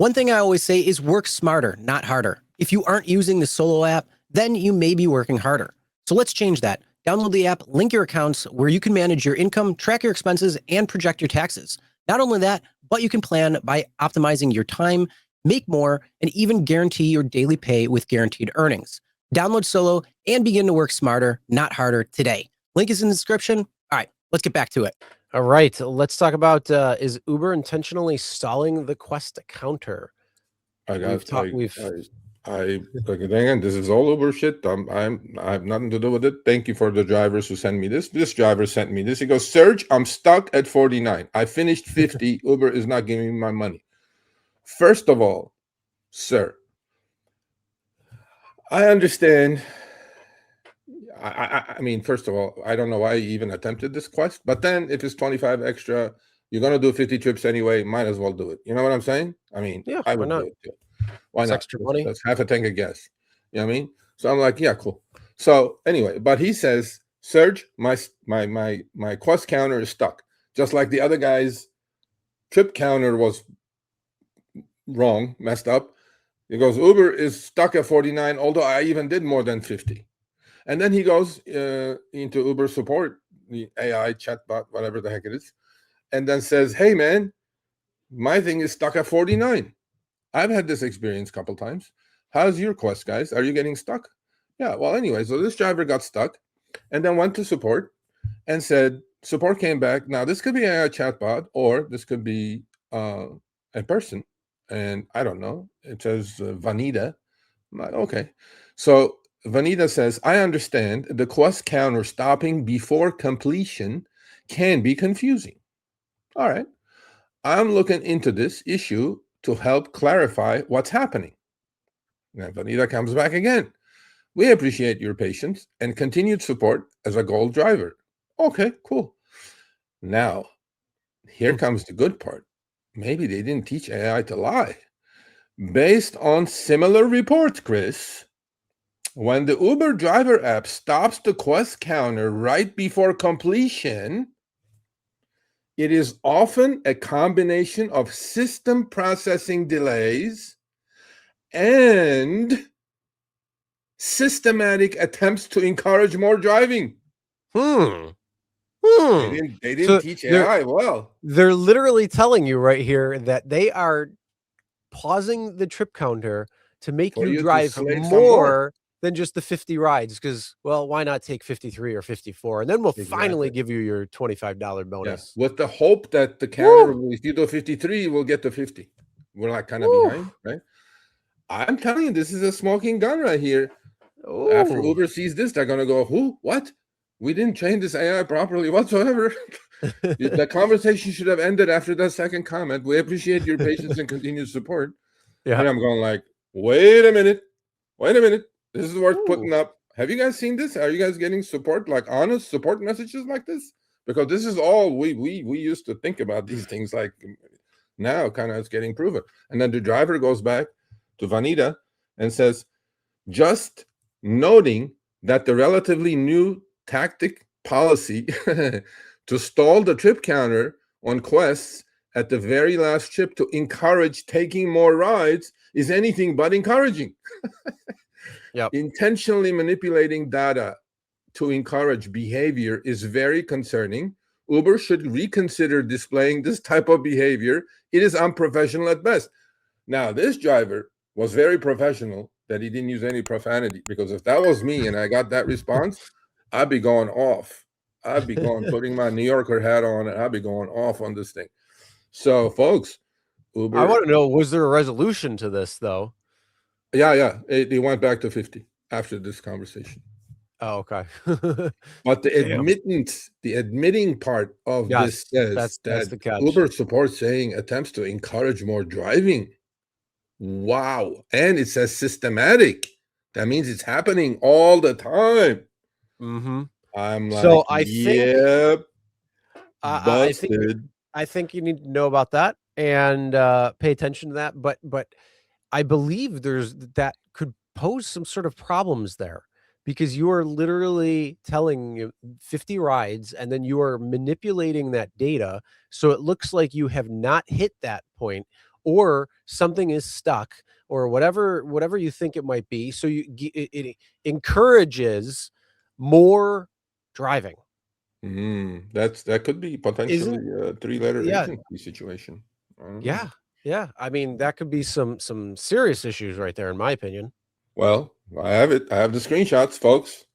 One thing I always say is work smarter, not harder. If you aren't using the Solo app, then you may be working harder. So let's change that. Download the app, link your accounts where you can manage your income, track your expenses, and project your taxes. Not only that, but you can plan by optimizing your time, make more, and even guarantee your daily pay with guaranteed earnings. Download Solo and begin to work smarter, not harder today. Link is in the description. All right, let's get back to it. All right, let's talk about is Uber intentionally stalling the Quest counter? Again, this is all Uber shit. I have nothing to do with it. Thank you for the drivers who sent me this. This driver sent me this. He goes, Serge, I'm stuck at 49. I finished 50. Uber is not giving me my money. First of all, sir, I understand. I mean, first of all, I don't know why you even attempted this quest, but then if it's 25 extra, you're going to do 50 trips anyway, might as well do it. You know what I'm saying? I mean, yeah, I would do it too. Why not? Extra money. That's half a tank of gas. You know what I mean? So I'm like, yeah, cool. So anyway, but he says, Serge, my quest counter is stuck. Just like the other guy's trip counter was wrong, messed up. He goes, Uber is stuck at 49, although I even did more than 50. And then he goes into Uber support, the AI chatbot, whatever the heck it is, and then says, hey, man, my thing is stuck at 49. I've had this experience a couple times. How's your quest, guys? Are you getting stuck? Yeah, well, anyway, so this driver got stuck and then went to support and said, support came back. Now, this could be AI chatbot or this could be a person. And I don't know. It says Vanita. I'm like, okay. So Vanita says, I understand the quest counter stopping before completion can be confusing. All right. I'm looking into this issue to help clarify what's happening. And Vanita comes back again. We appreciate your patience and continued support as a gold driver. Okay, cool. Now, here comes the good part. Maybe they didn't teach AI to lie. Based on similar reports, Chris, when the Uber driver app stops the quest counter right before completion, it is often a combination of system processing delays and systematic attempts to encourage more driving. They didn't teach AI well. They're literally telling you right here that they are pausing the trip counter to make you drive more than just the 50 rides, because, well, why not take 53 or 54? And then we'll finally give you your $25 bonus. Yeah, with the hope that the counter, if you do 53, we'll get to 50. We're like kind of behind, right? I'm telling you, this is a smoking gun right here. After Uber sees this, they're going to go, who? What? We didn't train this AI properly whatsoever. The conversation should have ended after that second comment. We appreciate your patience and continued support. Yeah. And I'm going like, wait a minute. This is worth putting up. Have you guys seen this? Are you guys getting support, like honest support messages like this? Because this is all we used to think about these things, like now kind of it's getting proven. And then the driver goes back to Vanita and says, just noting that the relatively new tactic policy to stall the trip counter on quests at the very last trip to encourage taking more rides is anything but encouraging. Yep. Intentionally manipulating data to encourage behavior is very concerning. Uber should reconsider displaying this type of behavior. It is unprofessional at best. Now, this driver was very professional that he didn't use any profanity, because if that was me and I got that response, I'd be going off. I'd be putting my New Yorker hat on, and I'd be going off on this thing. So, folks, Uber. I want to know, was there a resolution to this, though? Yeah. They went back to 50 after this conversation. Oh, okay. But the admitting part of this says that's the catch. Uber support saying attempts to encourage more driving. Wow. And it says systematic. That means it's happening all the time. Mm-hmm. I'm like, so I think you need to know about that and pay attention to that. But I believe that could pose some sort of problems there, because you are literally telling 50 rides and then you are manipulating that data. So it looks like you have not hit that point, or something is stuck, or whatever you think it might be. So it encourages more driving. That could be potentially a 3-letter agency situation. Yeah. I mean, that could be some serious issues right there, in my opinion. Well, I have it. I have the screenshots, folks.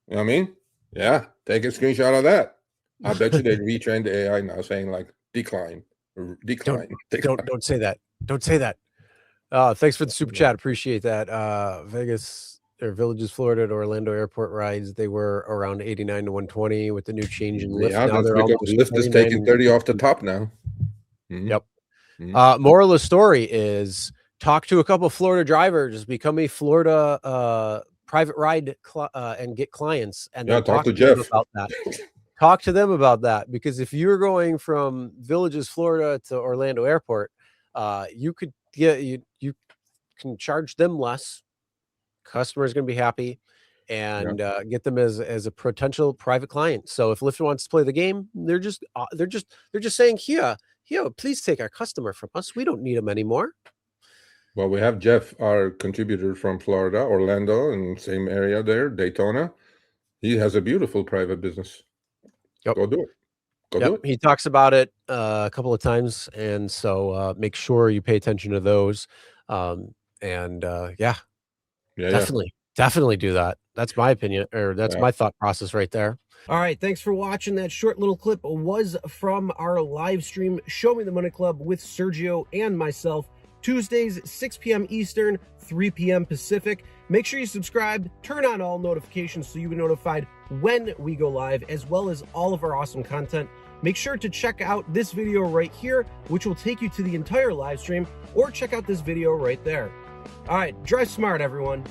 You know what I mean? Yeah, take a screenshot of that. I bet you they retrained the AI now, saying like decline. Don't say that. Don't say that. Thanks for the super chat. Appreciate that. Vegas or Villages, Florida to Orlando Airport rides, they were around 89 to 120 with the new change in Lyft. Yeah, now that's they're because Lyft is taking 30 off the top now. Yep. Moral of the story is talk to a couple of Florida drivers, become a Florida private ride and get clients, and then talk to Jeff about that. Talk to them about that, because if you're going from Villages, Florida to Orlando Airport, you could you can charge them less. Customer is going to be happy, and get them as a potential private client. So if Lyft wants to play the game, they're just saying, here, please take our customer from us. We don't need them anymore. Well, we have Jeff, our contributor from Florida, Orlando, and same area there, Daytona. He has a beautiful private business. Yep. Go do it. Go do it. He talks about it a couple of times, and so make sure you pay attention to those. Definitely do that. That's my opinion, or that's my thought process right there. All right, thanks for watching. That short little clip was from our live stream, Show Me the Money Club with Sergio and myself, Tuesdays, 6 p.m. Eastern, 3 p.m. Pacific. Make sure you subscribe, turn on all notifications so you'll be notified when we go live, as well as all of our awesome content. Make sure to check out this video right here, which will take you to the entire live stream, or check out this video right there. All right, drive smart, everyone.